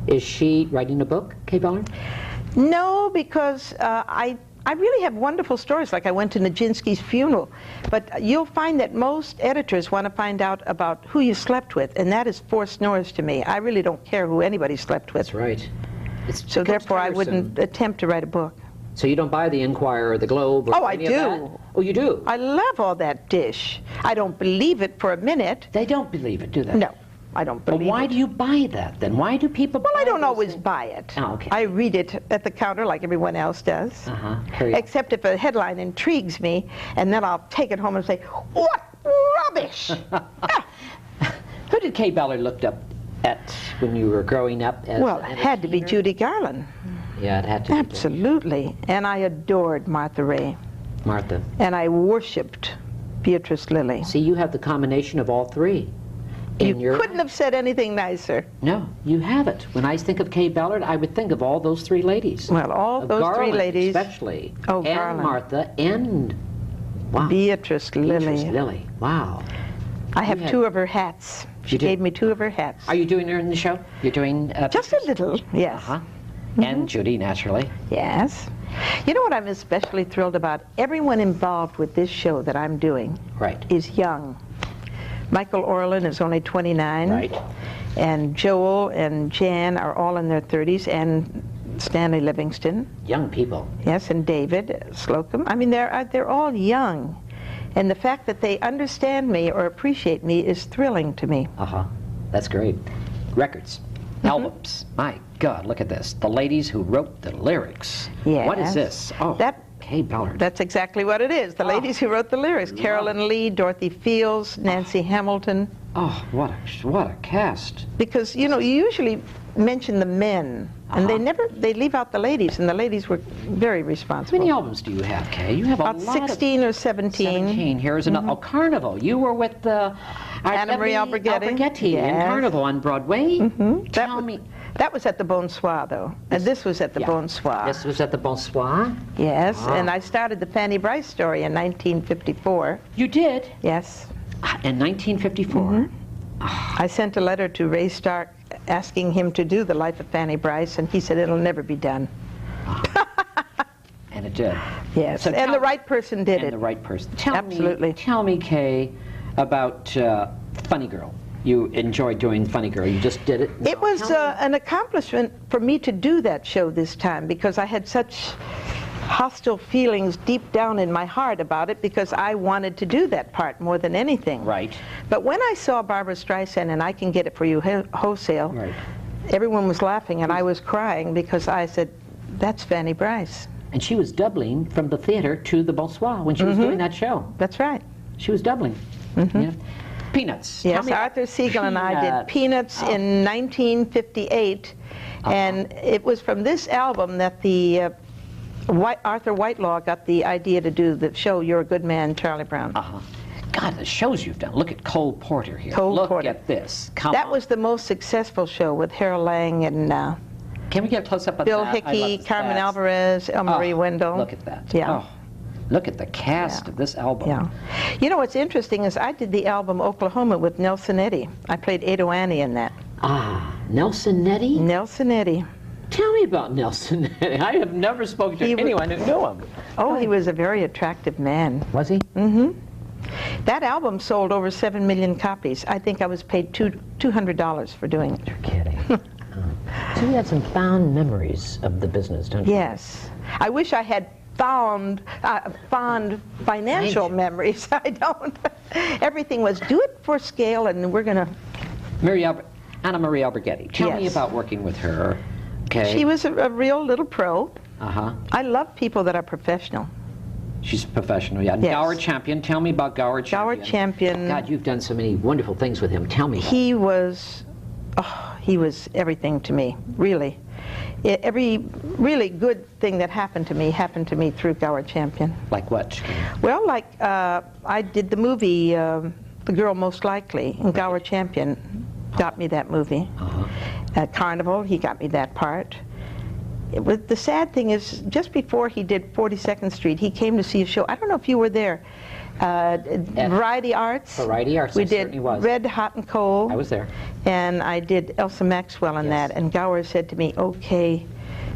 Is she writing a book, Kaye Ballard? No, because I really have wonderful stories, like I went to Nijinsky's funeral, but you'll find that most editors want to find out about who you slept with, and that is forced noise to me. I really don't care who anybody slept with. That's right. So therefore I wouldn't attempt to write a book. So you don't buy the Inquirer or the Globe or any of that? Oh, I do. Oh, you do? I love all that dish. I don't believe it for a minute. They don't believe it, do they? No, I don't believe it. But why do you buy that then? Why do people buy it? Well, I don't always buy it. Oh, okay. I read it at the counter like everyone else does. Except if a headline intrigues me, and then I'll take it home and say, what rubbish! Who did Kaye Ballard look up at when you were growing up? As well, it had to be Judy Garland. Yeah, it had to be. Absolutely. And I adored Martha Ray. Martha. And I worshipped Beatrice Lillie. See, you have the combination of all three. You couldn't have said anything nicer. No, you have it. When I think of Kaye Ballard, I would think of all those three ladies. Well, all those Garland, three ladies. especially. Oh, and Garland. Martha and, wow. Beatrice Lillie. Beatrice Lillie, wow. I have two of her hats. She gave me two of her hats. Are you doing her in the show? You're doing... Just a little, yes. And Judy, naturally. Yes. You know what I'm especially thrilled about? Everyone involved with this show that I'm doing is young. Michael Orlin is only 29. Right. And Joel and Jan are all in their 30s, and Stanley Livingston. Young people. Yes, and David Slocum. I mean, they're all young. And the fact that they understand me or appreciate me is thrilling to me. That's great. Records. Albums. My God, look at this. The ladies who wrote the lyrics. Yes. What is this? Oh, Kaye Ballard. That's exactly what it is. The ladies who wrote the lyrics. Carolyn Lee, Dorothy Fields, Nancy Hamilton. Oh, what a cast. Because, you know, you usually mention the men, and they leave out the ladies, and the ladies were very responsible. How many albums do you have, Kaye? You have a lot 16 or 17. 17. Here's another. Oh, Carnival. You were with Anna Marie Alberghetti. in Carnival on Broadway. Tell me. That was at the Bonsoir, though. And this was at the Bonsoir. This was at the Bonsoir? Yes, and I started the Fanny Bryce story in 1954. You did? Yes. In 1954? I sent a letter to Ray Stark asking him to do The Life of Fanny Bryce, and he said it'll never be done. And it did. Yes, so and the right person did it. And the right person. Absolutely. Tell me, Kaye, about Funny Girl. You enjoyed doing Funny Girl. You just did it. It was an accomplishment for me to do that show this time, because I had such hostile feelings deep down in my heart about it, because I wanted to do that part more than anything. Right. But when I saw Barbra Streisand and I Can Get It For You wholesale, everyone was laughing and I was crying, because I said, that's Fanny Bryce. And she was doubling from the theater to the Bonsoir when she was doing that show. That's right. She was doubling. Yeah. Peanuts. Yes, Arthur Siegel and I did Peanuts in 1958, and it was from this album that the Arthur Whitelaw got the idea to do the show You're a Good Man, Charlie Brown. God, the shows you've done. Look at Cole Porter here. Look at this. That was the most successful show with Harold Lang and can we get a close-up of Bill Hickey, Carmen Alvarez, El Marie Wendell. Look at that. Yeah. Look at the cast of this album. Yeah. You know what's interesting is I did the album Oklahoma with Nelson Eddy. I played Ado Annie in that. Nelson Eddy? Nelson Eddy. Tell me about Nelson Eddy. I have never spoken to anyone who knew him. Oh, he was a very attractive man. Was he? That album sold over 7 million copies. I think I was paid $200 for doing it. You're kidding. So you had some fond memories of the business, don't you? Yes. I wish I had fond financial memories. I don't. Everything was do it for scale, and we're going to... Anna Marie Alberghetti. Tell me about working with her. Okay. She was a real little pro. I love people that are professional. She's professional, yeah. Yes. Gower Champion. Tell me about Gower Champion. Gower Champion. God, you've done so many wonderful things with him. Tell me. He was everything to me, really. Every really good thing that happened to me through Gower Champion. Like what? Well, like I did the movie The Girl Most Likely, and Gower Champion got me that movie. At Carnival, he got me that part. The sad thing is, just before he did 42nd Street, he came to see a show. I don't know if you were there. Variety Arts. Variety Arts, We I did certainly was. Red, Hot, and Cold. I was there. And I did Elsa Maxwell in Yes. that. And Gower said to me, okay,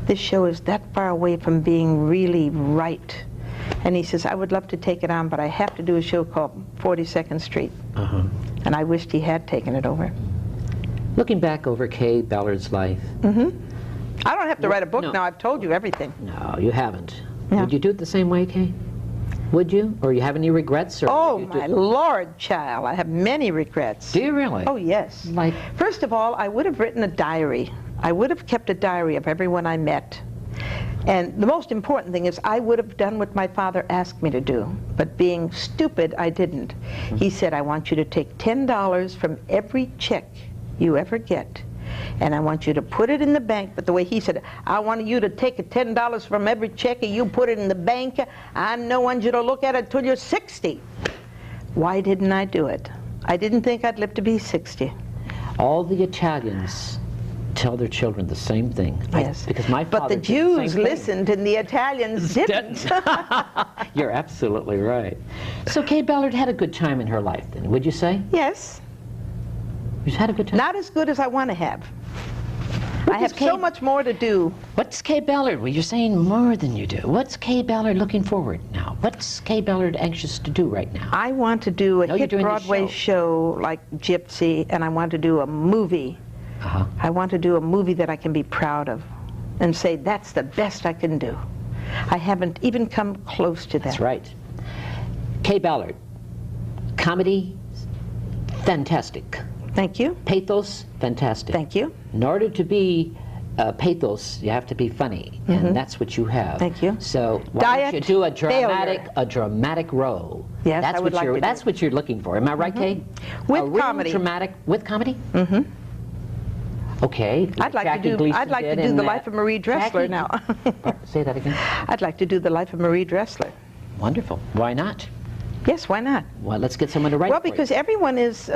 this show is that far away from being really right. And he says, I would love to take it on, but I have to do a show called 42nd Street. And I wished he had taken it over. Looking back over Kaye Ballard's life. I don't have to write a book no. now. I've told you everything. No, you haven't. Yeah. Would you do it the same way, Kaye? Would you? Or you have any regrets? Or Oh, would you do- my Lord, child. I have many regrets. Do you really? Oh, yes. Like, First of all, I would have written a diary. I would have kept a diary of everyone I met. And the most important thing is I would have done what my father asked me to do. But being stupid, I didn't. He said, I want you to take $10 from every check you ever get, and I want you to put it in the bank. But the way he said, I want you to take $10 from every check and you put it in the bank. I don't want you to look at it till you're 60. Why didn't I do it? I didn't think I'd live to be 60. all the Italians tell their children the same thing. Yes. Because my father But the did the same Jews thing. listened and the Italians didn't. You're absolutely right. So Kaye Ballard had a good time in her life then, would you say? Yes. She's had a good time? Not as good as I want to have. What I have does so Kaye- much more to do. What's Kaye Ballard? Well, you're saying more than you do. What's Kaye Ballard looking forward now? What's Kaye Ballard anxious to do right now? I want to do a No, you're hit doing the Broadway show like Gypsy, and I want to do a movie. I want to do a movie that I can be proud of and say, that's the best I can do. I haven't even come close to that. That's right. Kaye Ballard, comedy, fantastic. Thank you. Pathos, fantastic. Thank you. In order to be pathos, you have to be funny, and that's what you have. Thank you. So why don't you Diet do a failure. dramatic role? Yes, that's I would what like you're, to do That's what you're looking for. Am I right, Kaye? With a real comedy. dramatic with comedy. Okay. I'd like Jackie to do. Gleason I'd like to did do in the that. life of Marie Dressler Jackie- now. Say that again. I'd like to do the life of Marie Dressler. Wonderful. Why not? Yes, why not? Well, let's get someone to write. Well, it for you. because everyone is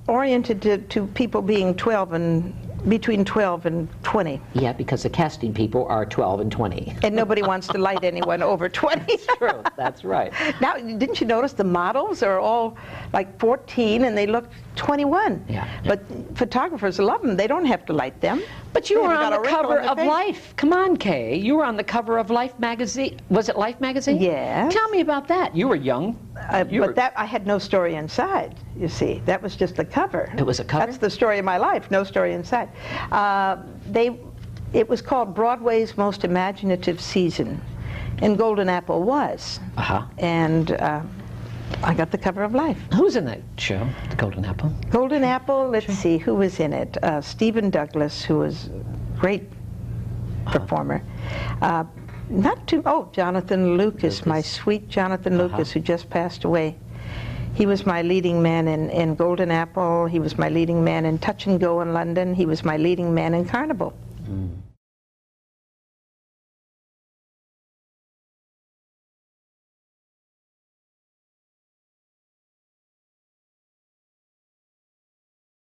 oriented to people being 12 and between 12 and 20, Yeah, because the casting people are 12 and 20. and nobody wants to light anyone over 20. True. That's right. Now, didn't you notice the models are all like 14 and they look 21? Yeah. But photographers love them. They don't have to light them. But you They were haven't on got the a wrinkle cover in their of face. Life. Come on, Kaye. You were on the cover of Life magazine. Was it Life magazine? Yes. Tell me about that. You were young. You were- But that I had no story inside, you see. That was just the cover. It was a cover? That's the story of my life, no story inside. It was called Broadway's Most Imaginative Season, and Golden Apple was. And I got the cover of Life. Who was in that show, The Golden Apple? Golden Apple, let's see, who was in it? Stephen Douglas, who was a great performer. Jonathan Lucas, my sweet Jonathan Lucas, who just passed away. He was my leading man in Golden Apple. He was my leading man in Touch and Go in London. He was my leading man in Carnival.